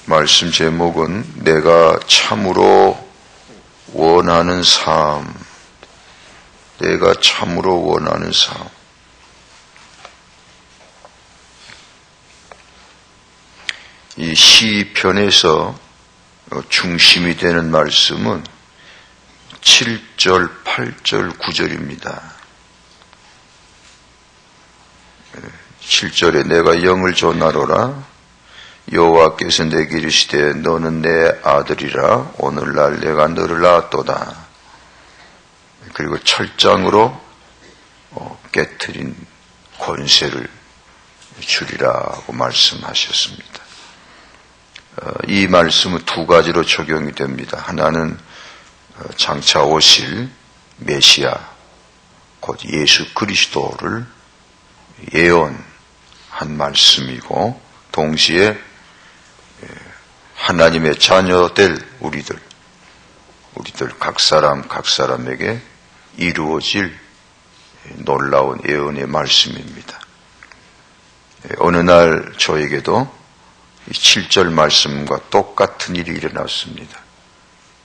말씀 제목은 내가 참으로 원하는 삶. 내가 참으로 원하는 삶. 이 시편에서 중심이 되는 말씀은 7절, 8절, 9절입니다. 7절에 내가 영을 전하노라. 여호와께서 내게 이르시되 너는 내 아들이라 오늘날 내가 너를 낳았도다. 그리고 철장으로 깨트린 권세를 주리라고 말씀하셨습니다. 이 말씀은 두 가지로 적용이 됩니다. 하나는 장차 오실 메시아 곧 예수 그리스도를 예언한 말씀이고, 동시에 하나님의 자녀될 우리들 각 사람에게 이루어질 놀라운 예언의 말씀입니다. 어느 날 저에게도 이 7절 말씀과 똑같은 일이 일어났습니다.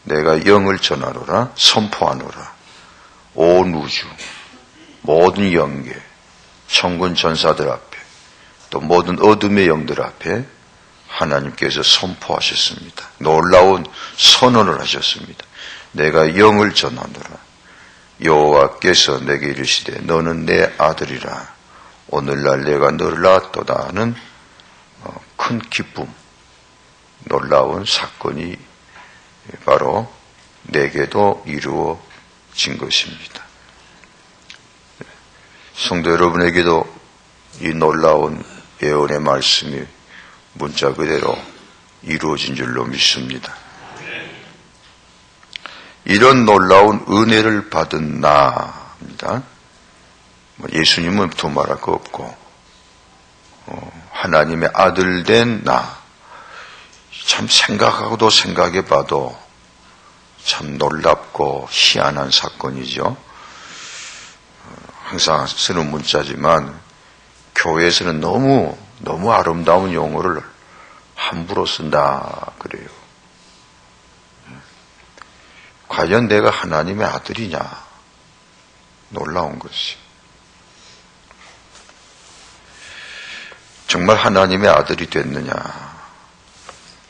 내가 영을 전하노라, 선포하노라. 온 우주, 모든 영계, 천군 전사들 앞에, 또 모든 어둠의 영들 앞에 하나님께서 선포하셨습니다. 놀라운 선언을 하셨습니다. 내가 영을 전하노라. 여호와께서 내게 이르시되 너는 내 아들이라. 오늘날 내가 너를 낳았도다 하는 큰 기쁨, 놀라운 사건이 바로 내게도 이루어진 것입니다. 성도 여러분에게도 이 놀라운 예언의 말씀이 문자 그대로 이루어진 줄로 믿습니다. 이런 놀라운 은혜를 받은 나입니다. 예수님은 두말할 거 없고 하나님의 아들 된 나, 참 생각하고도 생각해봐도 참 놀랍고 희한한 사건이죠. 항상 쓰는 문자지만 교회에서는 너무 아름다운 용어를 함부로 쓴다 그래요. 과연 내가 하나님의 아들이냐? 놀라운 것이. 정말 하나님의 아들이 됐느냐?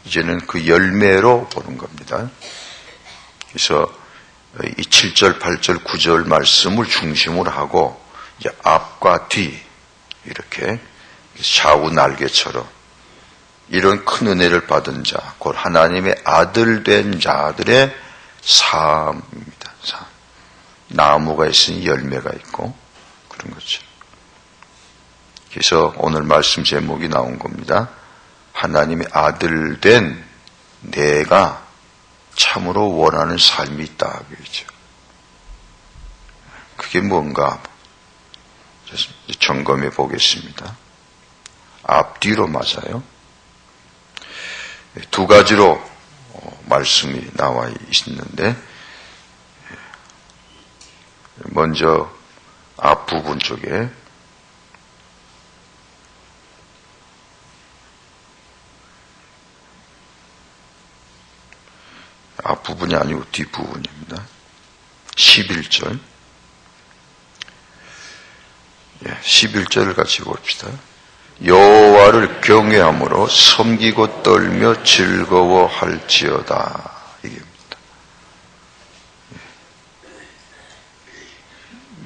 이제는 그 열매로 보는 겁니다. 그래서 이 7절, 8절, 9절 말씀을 중심으로 하고 이제 앞과 뒤 이렇게 좌우 날개처럼 이런 큰 은혜를 받은 자, 곧 하나님의 아들 된 자들의 삶입니다. 삶. 나무가 있으니 열매가 있고 그런 거죠. 그래서 오늘 말씀 제목이 나온 겁니다. 하나님의 아들 된 내가 참으로 원하는 삶이 있다. 그렇죠. 그게 뭔가 점검해 보겠습니다. 앞뒤로 맞아요. 두 가지로 말씀이 나와 있는데, 먼저 앞부분 쪽에 앞부분이 아니고 뒷부분입니다. 11절 11절을 같이 봅시다. 여호와를 경외함으로 섬기고 떨며 즐거워할지어다. 이게입니다.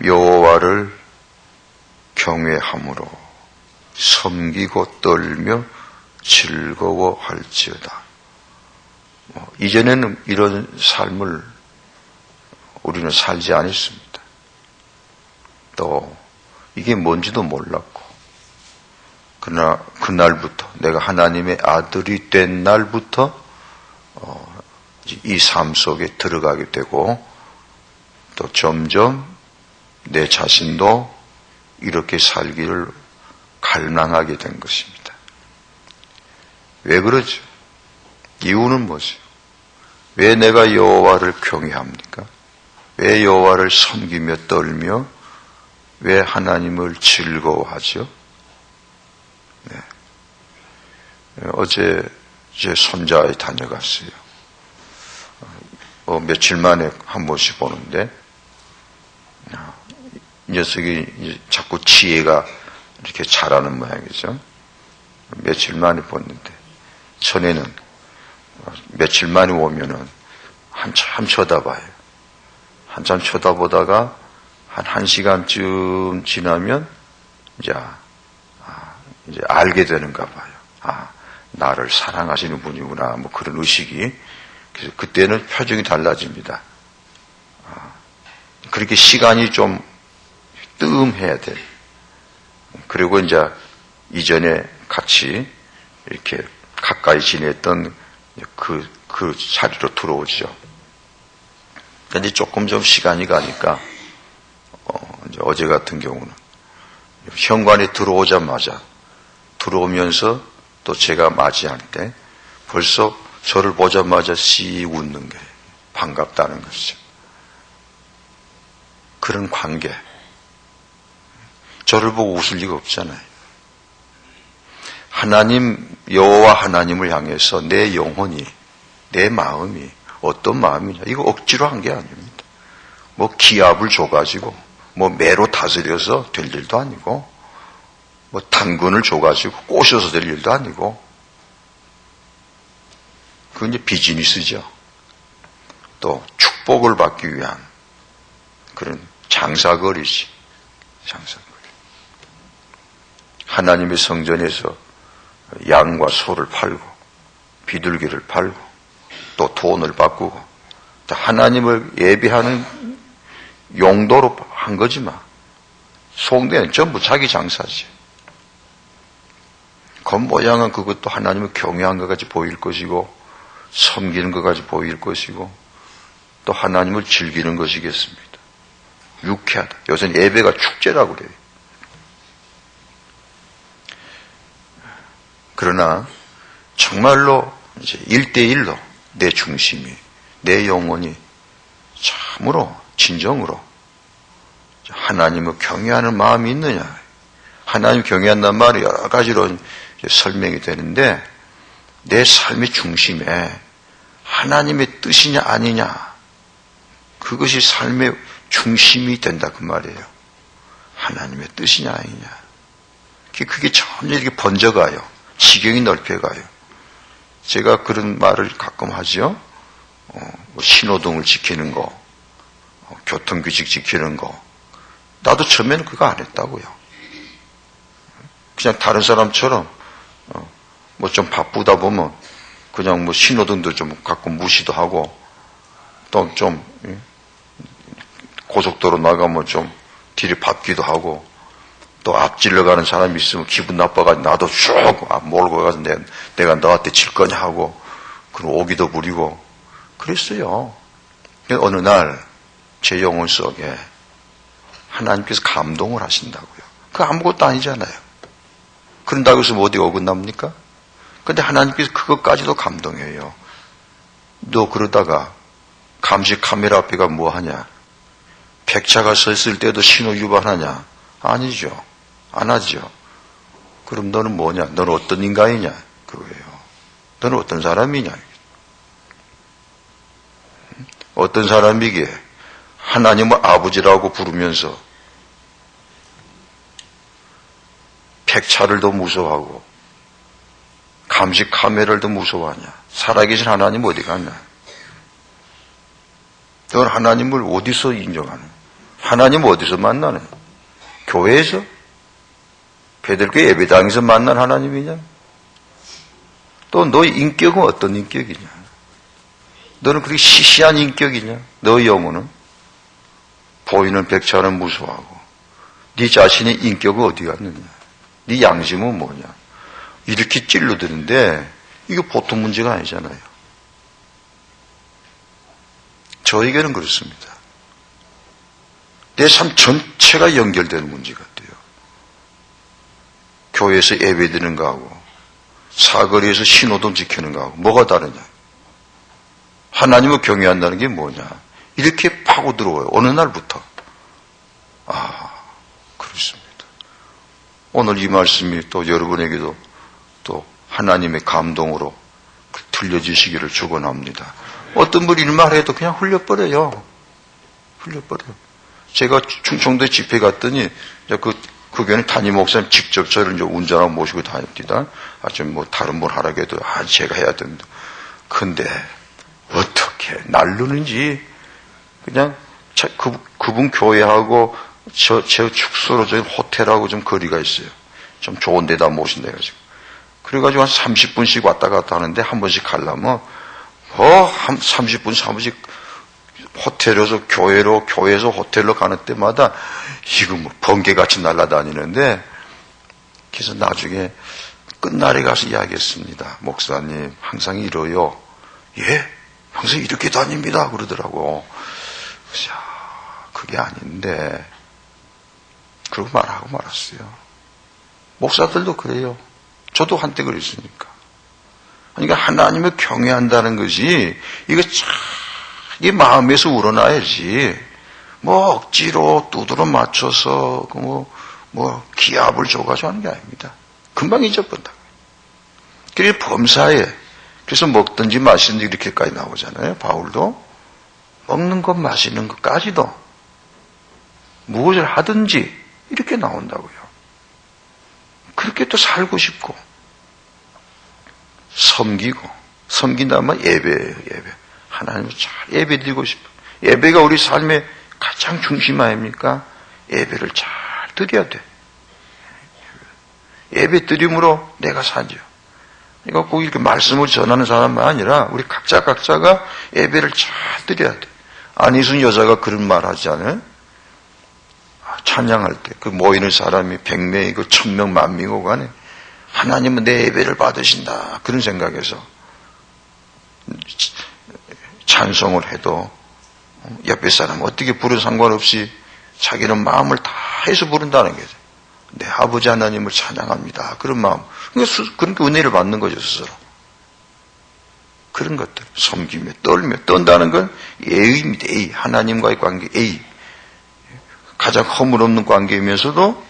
여호와를 경외함으로 섬기고 떨며 즐거워할지어다. 이전에는 이런 삶을 우리는 살지 않았습니다. 또 이게 뭔지도 몰랐고, 그러나 그날부터, 내가 하나님의 아들이 된 날부터 이 삶 속에 들어가게 되고, 또 점점 내 자신도 이렇게 살기를 갈망하게 된 것입니다. 왜 그러죠? 이유는 뭐죠? 왜 내가 여호와를 경외합니까? 왜 여호와를 섬기며 떨며 왜 하나님을 즐거워하죠? 네. 어제 제 손자에 다녀갔어요. 며칠 만에 한 번씩 보는데, 이 녀석이 자꾸 지혜가 이렇게 자라는 모양이죠. 며칠 만에 봤는데, 전에는 며칠 만에 오면은 한참 쳐다봐요. 한참 쳐다보다가 한 1시간쯤 지나면 이제 알게 되는가 봐요. 나를 사랑하시는 분이구나. 뭐 그런 의식이. 그래서 그때는 표정이 달라집니다. 그렇게 시간이 좀 뜸해야 돼. 그리고 이제 이전에 같이 이렇게 가까이 지냈던 그 자리로 들어오죠. 근데 조금 좀 시간이 가니까, 이제 어제 같은 경우는 현관에 들어오면서 또 제가 맞이할 때 벌써 저를 보자마자 씩 웃는 게 반갑다는 것이죠. 그런 관계. 저를 보고 웃을 리가 없잖아요. 여호와 하나님을 향해서 내 영혼이, 내 마음이 어떤 마음이냐. 이거 억지로 한 게 아닙니다. 뭐 기압을 줘가지고, 뭐 매로 다스려서 될 일도 아니고, 뭐 당근을 줘가지고 꼬셔서 될 일도 아니고, 그건 이제 비즈니스죠. 또 축복을 받기 위한 그런 장사거리지. 장사거리. 하나님의 성전에서 양과 소를 팔고 비둘기를 팔고 또 돈을 바꾸고 하나님을 예배하는 용도로 한 거지만 속내는 전부 자기 장사지. 겉모양은 그것도 하나님을 경외한 것 같이 보일 것이고 섬기는 것 같이 보일 것이고 또 하나님을 즐기는 것이겠습니다. 유쾌하다. 요새는 예배가 축제라고 그래요. 그러나 정말로 이제 1대1로 내 중심이, 내 영혼이 참으로 진정으로 하나님을 경외하는 마음이 있느냐. 하나님 경외한다는 말이 여러 가지로 설명이 되는데 내 삶의 중심에 하나님의 뜻이냐 아니냐, 그것이 삶의 중심이 된다 그 말이에요. 하나님의 뜻이냐 아니냐. 그게 점점 이렇게 번져가요. 지경이 넓혀가요. 제가 그런 말을 가끔 하죠. 신호등을 지키는 거, 교통규칙 지키는 거. 나도 처음에는 그거 안 했다고요. 그냥 다른 사람처럼 뭐 좀 바쁘다 보면 그냥 뭐 신호등도 좀 가끔 무시도 하고 또 좀 고속도로 나가면 좀 뒤를 밟기도 하고 또 앞질러 가는 사람이 있으면 기분 나빠가지고 나도 쭉 몰고 가서 내가 너한테 질 거냐 하고 그리고 오기도 부리고 그랬어요. 어느 날 제 영혼 속에 하나님께서 감동을 하신다고요. 그거 아무것도 아니잖아요. 그런다고 해서 어디 어긋납니까? 근데 하나님께서 그것까지도 감동해요. 너 그러다가 감시 카메라 앞에가 뭐 하냐? 백차가 서 있을 때도 신호 위반하냐? 아니죠. 안 하죠. 그럼 너는 뭐냐? 너는 어떤 인간이냐? 그거예요. 너는 어떤 사람이냐? 어떤 사람이기에 하나님을 아버지라고 부르면서 백차를 더 무서워하고 감시 카메라를 더 무서워하냐? 살아계신 하나님 어디 갔냐? 너는 하나님을 어디서 인정하는? 하나님을 어디서 만나는? 교회에서? 베들교회 예배당에서 만난 하나님이냐? 또 너의 인격은 어떤 인격이냐? 너는 그렇게 시시한 인격이냐? 너의 영혼은? 보이는 백차는 무서워하고 네 자신의 인격은 어디 갔느냐? 네 양심은 뭐냐? 이렇게 찔러드는데 이게 보통 문제가 아니잖아요. 저에게는 그렇습니다. 내 삶 전체가 연결되는 문제 같아요. 교회에서 예배드리는 거하고 사거리에서 신호등 지키는 거하고 뭐가 다르냐? 하나님을 경외한다는 게 뭐냐? 이렇게 파고 들어와요. 어느 날부터. 그렇습니다. 오늘 이 말씀이 또 여러분에게도 또 하나님의 감동으로 들려지시기를 축원합니다. 어떤 분이 이런 말 해도 그냥 흘려버려요. 흘려버려요. 제가 충청도 집회 갔더니 그 교회는 담임 목사님 직접 저를 이제 운전하고 모시고 다닙니다. 뭐 다른 분 하라고 해도 제가 해야 됩니다. 근데 어떻게 날르는지 그냥 그분 교회하고 제 축소로 저희 호텔하고 좀 거리가 있어요. 좀 좋은 데다 모신다 해가지고. 그래가지고 한 30분씩 왔다 갔다 하는데 한 번씩 가려면 한 30분, 30분씩 호텔에서 교회로, 교회에서 호텔로 가는 때마다 이거 뭐 번개같이 날아다니는데, 그래서 나중에 끝날에 가서 이야기했습니다. 목사님, 항상 이러요. 예? 항상 이렇게 다닙니다. 그러더라고. 그래서 그게 아닌데, 그러고 말하고 말았어요. 목사들도 그래요. 저도 한때 그랬으니까. 그러니까 하나님을 경외한다는 것이 이게 마음에서 우러나야지. 뭐 억지로 두드러 맞춰서 기합을 줘가지고 하는 게 아닙니다. 금방 잊어버린다. 그게 범사에 그래서 먹든지 마시든지 이렇게까지 나오잖아요. 바울도 먹는 것 마시는 것까지도 무엇을 하든지 이렇게 나온다고요. 그렇게 또 살고 싶고 섬긴다면 예배예요. 예배. 하나님을 잘 예배드리고 싶어. 예배가 우리 삶의 가장 중심 아닙니까? 예배를 잘 드려야 돼. 예배 드림으로 내가 살죠. 그러니까 꼭 이렇게 말씀을 전하는 사람만 아니라 우리 각자가 예배를 잘 드려야 돼. 안희순 여자가 그런 말 하지 않아요? 찬양할 때 그 모이는 사람이 100명이고 1000명, 10,000명이고 간에 하나님은 내 예배를 받으신다. 그런 생각에서 찬송을 해도 옆에 사람 어떻게 부르든 상관없이 자기는 마음을 다해서 부른다는 거죠. 내 아버지 하나님을 찬양합니다. 그런 마음. 그러니까 은혜를 받는 거죠, 스스로. 그런 것들. 섬기며 떤다는 건 예의입니다. 예의. 하나님과의 관계, 예의. 가장 허물없는 관계이면서도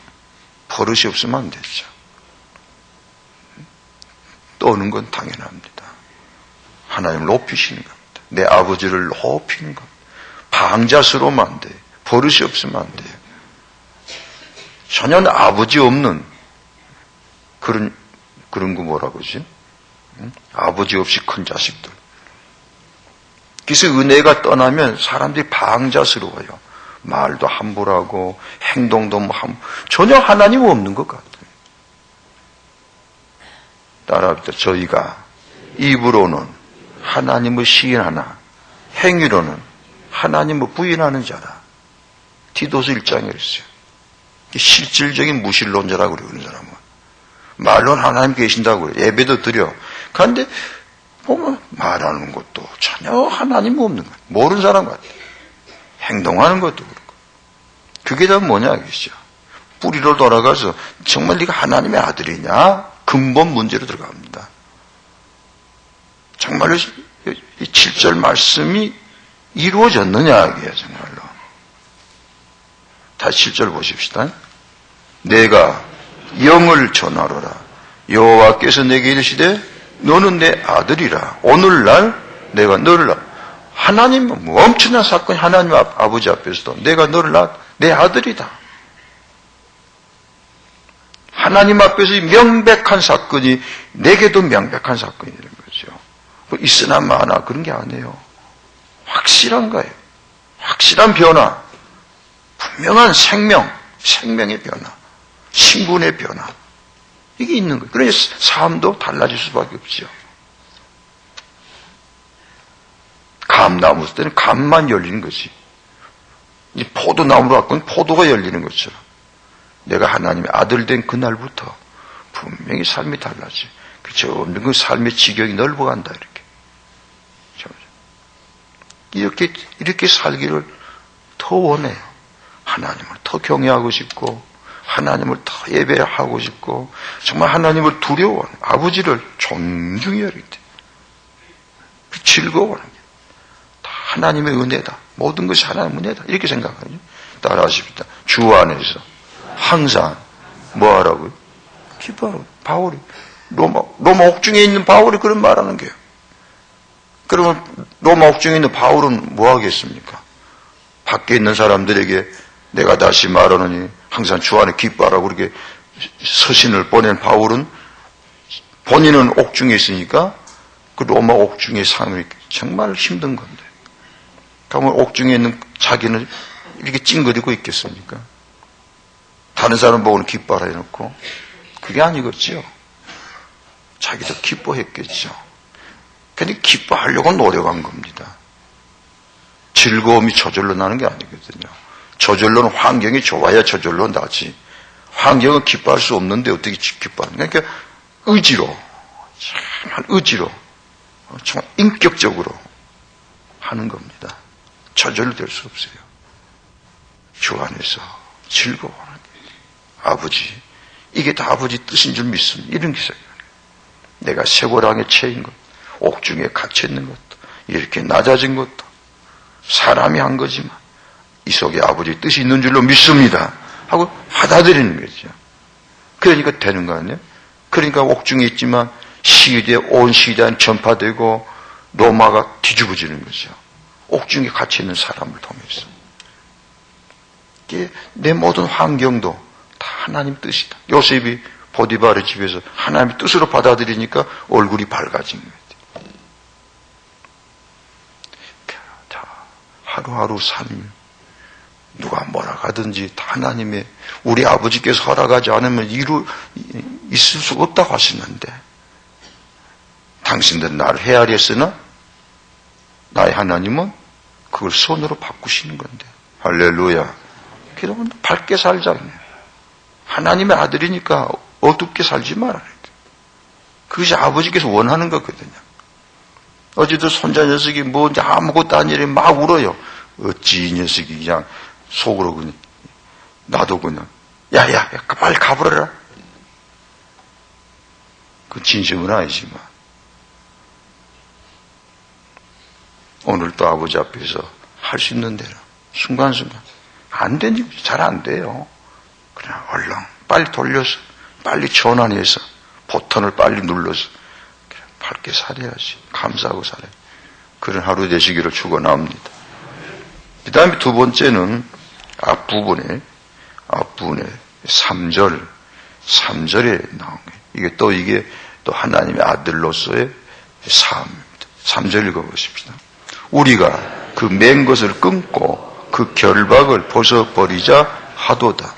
버릇이 없으면 안 되죠. 떠는 건 당연합니다. 하나님을 높이시는 겁니다. 내 아버지를 높이는 겁니다. 방자스러우면 안 돼요. 버릇이 없으면 안 돼요. 전혀 아버지 없는 그런 거 뭐라고 그러지? 아버지 없이 큰 자식들. 그래서 은혜가 떠나면 사람들이 방자스러워요. 말도 함부로 하고 행동도 전혀 하나님 없는 것 같아요. 따라합니다. 저희가 입으로는 하나님을 시인하나 행위로는 하나님을 부인하는 자라. 디도서 1장에 그랬어요. 실질적인 무신론자라고 그래요. 그런 사람은. 말로는 하나님 계신다고 그래요. 예배도 드려. 그런데 보면 말하는 것도 전혀 하나님 없는 거예요. 모르는 사람 같아요. 행동하는 것도 그렇고. 그게 다 뭐냐 이것이죠. 뿌리로 돌아가서 정말 네가 하나님의 아들이냐? 근본 문제로 들어갑니다. 정말로 이 7절 말씀이 이루어졌느냐 이게 정말로. 다시 7절 보십시다. 내가 영을 전하노라. 여호와께서 내게 이르시되 너는 내 아들이라. 오늘날 내가 너를 하나님 엄청난 사건이 하나님 아버지 앞에서도 내가 너를 내 아들이다. 하나님 앞에서 명백한 사건이 내게도 명백한 사건이 되는 거죠. 뭐 있으나 마나 그런 게 아니에요. 확실한 거예요. 확실한 변화. 분명한 생명의 변화. 신분의 변화. 이게 있는 거예요. 그러니 삶도 달라질 수밖에 없죠. 감나무 쓸 때는 감만 열리는 거지. 이 포도나무로 갖고는 포도가 열리는 것처럼. 내가 하나님의 아들 된 그날부터 분명히 삶이 달라지. 점점 그 삶의 지경이 넓어간다, 이렇게 살기를 더 원해요. 하나님을 더 경외하고 싶고, 하나님을 더 예배하고 싶고, 정말 하나님을 두려워하는, 아버지를 존중해야 할 때, 즐거워하는 게 다 하나님의 은혜다. 모든 것이 하나님의 은혜다. 이렇게 생각하죠. 따라하십시다. 주 안에서 항상 뭐 하라고요? 기도하라고. 바울이 로마 옥중에 있는 바울이 그런 말하는 거예요. 그러면 로마 옥중에 있는 바울은 뭐 하겠습니까? 밖에 있는 사람들에게 내가 다시 말하노니 항상 주 안에 기뻐하라고 그렇게 서신을 보낸 바울은 본인은 옥중에 있으니까 그 로마 옥중의 삶이 정말 힘든 건데, 그러면 옥중에 있는 자기는 이렇게 찡그리고 있겠습니까? 다른 사람 보고는 기뻐하라 해놓고 그게 아니겠죠. 자기도 기뻐했겠죠. 근데 기뻐하려고 노력한 겁니다. 즐거움이 저절로 나는 게 아니거든요. 저절로는 환경이 좋아야 저절로 나지. 환경은 기뻐할 수 없는데 어떻게 기뻐하는? 그러니까 의지로, 정말 의지로, 정말 인격적으로 하는 겁니다. 저절로 될 수 없어요. 주 안에서 즐거워하는 게. 아버지, 이게 다 아버지 뜻인 줄 믿습니다. 이런 기사예요. 내가 쇠고랑에 채인 것, 옥중에 갇혀 있는 것도, 이렇게 낮아진 것도 사람이 한 거지만 이 속에 아버지 뜻이 있는 줄로 믿습니다 하고 받아들이는 거죠. 그러니까 되는 거 아니에요? 그러니까 옥중에 있지만 시위대, 온 시위대는 전파되고 로마가 뒤집어지는 거죠. 옥중에 갇혀 있는 사람을 통해서. 이게 내 모든 환경도 다 하나님 뜻이다. 요셉이 보디바르 집에서 하나님의 뜻으로 받아들이니까 얼굴이 밝아진 거예요. 자, 하루하루 삶, 누가 뭐라 하든지 다 하나님의, 우리 아버지께서 허락하지 않으면 있을 수 없다고 하시는데, 당신들 나를 헤아렸으나 나의 하나님은 그걸 손으로 바꾸시는 건데. 할렐루야. 그러면 밝게 살잖아요. 하나님의 아들이니까 어둡게 살지 말아야 돼. 그것이 아버지께서 원하는 거거든요. 어제도 손자 녀석이 뭐 아무것도 아니래 막 울어요. 어찌 이 녀석이 그냥 속으로 그냥 나도 그냥 야야 빨리 가버려라. 그 진심은 아니지만 오늘 또 아버지 앞에서 할 수 있는 대로 순간순간 안 되니 잘 안 돼요. 그냥 얼른 빨리 돌려서 빨리 전환해서 버튼을 빨리 눌러서 그냥 밝게 살아야지. 감사하고 살아야지. 그런 하루 되시기를 축원합니다. 그 다음에 두 번째는 앞부분에 3절에 나온 거예요. 이게 또 하나님의 아들로서의 삶입니다. 3절 읽어보십시다. 우리가 그 맨 것을 끊고 그 결박을 벗어버리자 하도다.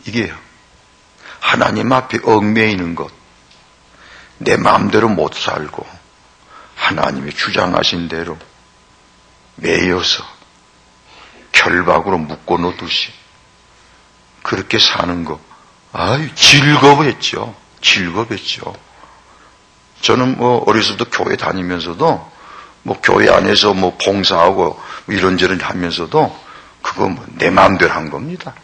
이게요. 하나님 앞에 얽매이는 것, 내 마음대로 못 살고 하나님이 주장하신 대로 매여서 결박으로 묶어 놓듯이 그렇게 사는 거, 즐겁했죠. 저는 어렸을 때 교회 다니면서도 교회 안에서 봉사하고 이런저런 하면서도 그거 내 마음대로 한 겁니다.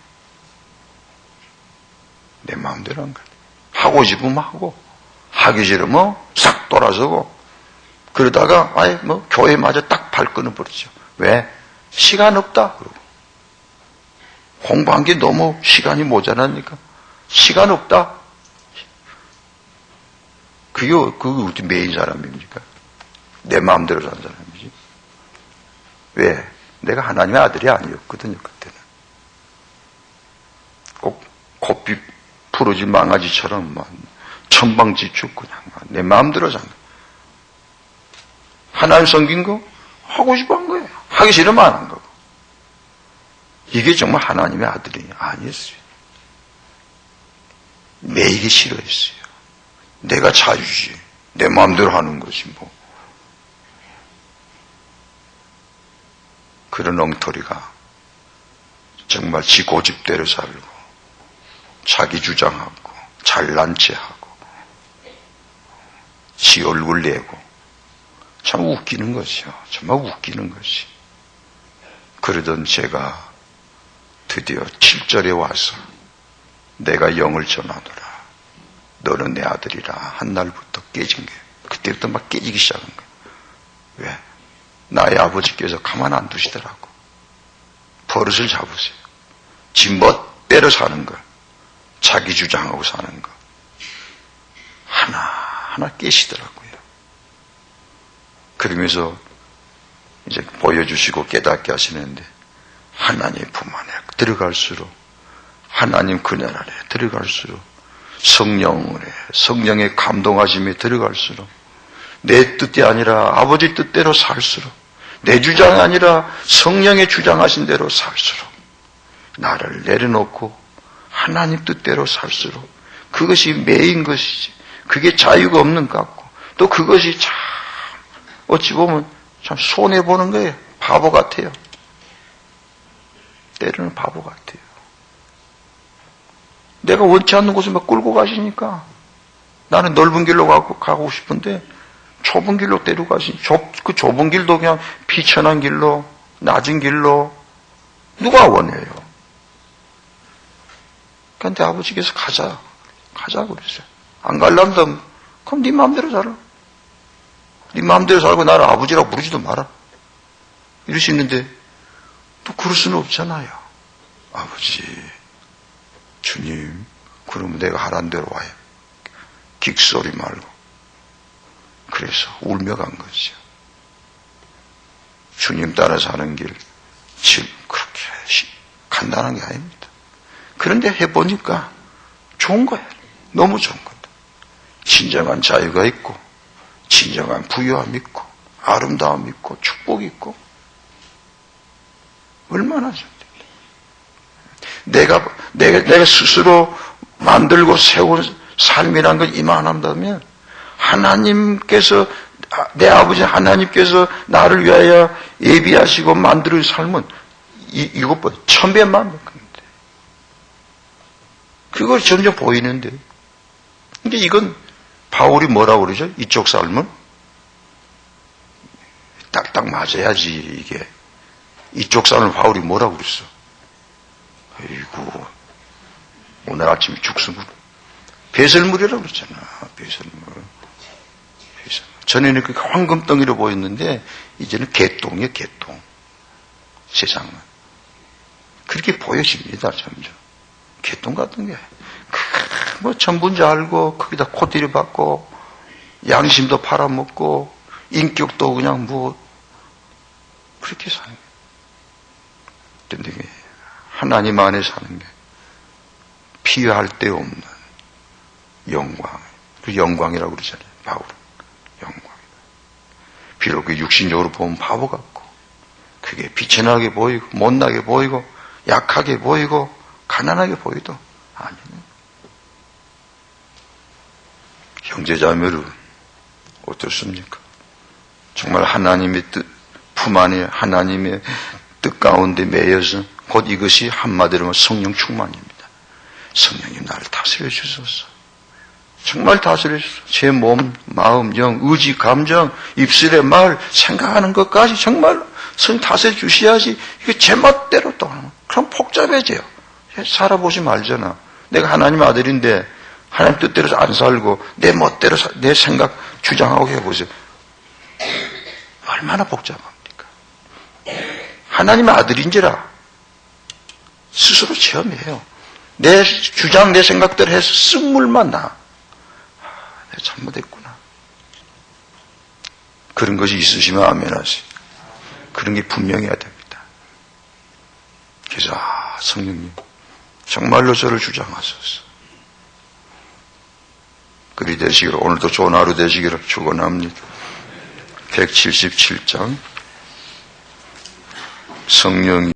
내 마음대로 한 거예요. 하고 싶으면 하고, 하기 싫으면 싹 돌아서고, 그러다가 교회마저 딱 발 끊어버리죠. 왜? 시간 없다. 그러고. 공부한 게 너무 시간이 모자라니까. 시간 없다. 그게 어디 메인 사람입니까? 내 마음대로 사는 사람이지. 왜? 내가 하나님의 아들이 아니었거든요, 그때는. 꼭 고삐 부러진 망아지처럼 천방지축 그냥 내 마음대로 산 거예요. 하나님 섬긴 거 하고 싶어 한 거예요. 하기 싫으면 안 한 거고. 이게 정말 하나님의 아들이 아니었어요. 매이기 싫어했어요. 내가 자유지. 내 마음대로 하는 것이 그런 엉터리가 정말 지 고집대로 살고 자기 주장하고 잘난 체하고 지 얼굴 내고 참 웃기는 것이요. 정말 웃기는 것이. 그러던 제가 드디어 7절에 와서 내가 영을 전하노라. 너는 내 아들이라 한 날부터 깨진 거예요. 그때부터 막 깨지기 시작한 거예요. 왜? 나의 아버지께서 가만 안 두시더라고. 버릇을 잡으세요. 지 멋대로 사는 걸. 자기 주장하고 사는 거. 하나하나 깨시더라고요. 그러면서 이제 보여주시고 깨닫게 하시는데, 하나님 품 안에 들어갈수록, 하나님 그늘 안에 들어갈수록, 성령의 감동하심에 들어갈수록, 내 뜻이 아니라 아버지 뜻대로 살수록, 내 주장이 아니라 성령의 주장하신 대로 살수록, 나를 내려놓고 하나님 뜻대로 살수록, 그것이 매인 것이지, 그게 자유가 없는 것 같고, 또 그것이 참 어찌 보면 참 손해보는 거예요. 바보 같아요. 때로는 바보 같아요. 내가 원치 않는 곳에 막 끌고 가시니까, 나는 넓은 길로 가고 싶은데 좁은 길로 데려가시니, 그 좁은 길도 그냥 비천한 길로, 낮은 길로 누가 원해요? 그런데 아버지께서 가자 그랬어요. 안 갈란다, 그럼 네 마음대로 살아. 네 마음대로 살고 나를 아버지라고 부르지도 마라. 이럴 수 있는데 또 그럴 수는 없잖아요. 아버지, 주님, 그러면 내가 하란 대로 와요. 긱소리 말고. 그래서 울며 간 거죠. 주님 따라 사는 길, 그렇게 간단한 게 아닙니다. 그런데 해보니까 좋은 거예요. 너무 좋은 거예요. 진정한 자유가 있고, 진정한 부유함 있고, 아름다움 있고, 축복 있고, 얼마나 좋습니까? 내가 스스로 만들고 세운 삶이란 걸 이만한다면, 하나님께서, 내 아버지 하나님께서 나를 위하여 예비하시고 만들어 삶은 이것보다 1000배만 겁니다. 그걸 점점 보이는데. 근데 이건 바울이 뭐라고 그러죠? 이쪽 삶은? 딱딱 맞아야지, 이게. 이쪽 삶을 바울이 뭐라고 그랬어? 아이고, 오늘 아침에 죽순물. 배설물이라고 그랬잖아, 배설물. 전에는 그 황금덩이로 보였는데, 이제는 개똥이에요, 개똥. 세상은. 그렇게 보여집니다, 점점. 개똥 같은 게. 천분지 알고, 거기다 코디를 받고, 양심도 팔아먹고, 인격도 그냥 그렇게 사는 거예요. 그런데 하나님 안에 사는 게, 비교할 데 없는 영광. 그 영광이라고 그러잖아요, 바울은. 영광이다. 비록 그 육신적으로 보면 바보 같고, 그게 비천하게 보이고, 못나게 보이고, 약하게 보이고, 가난하게 보이도 아니네. 형제자매를 어떻습니까? 정말 하나님의 품 안에 하나님의 뜻 가운데 매여서 곧 이것이 한마디로 하면 성령 충만입니다. 성령님 나를 다스려 주소서. 정말 다스려 주소서. 제 몸, 마음, 영, 의지, 감정, 입술의 말, 생각하는 것까지 정말 성령 다스려 주셔야지. 이게 제 멋대로 또 하는. 그럼 복잡해져요. 살아보지 말잖아. 내가 하나님 아들인데 하나님 뜻대로 안 살고 내 멋대로 내 생각 주장하고 해보세요. 얼마나 복잡합니까? 하나님의 아들인지라 스스로 체험해요. 내 주장, 내 생각대로 해서 쓴물만 나. 내가 잘못했구나. 그런 것이 있으시면 아멘 하세요. 그런 게 분명해야 됩니다. 그래서 성령님 정말로 저를 주장하소서. 그리 되시기를, 오늘도 좋은 하루 되시기를 축원합니다. 177장 성령이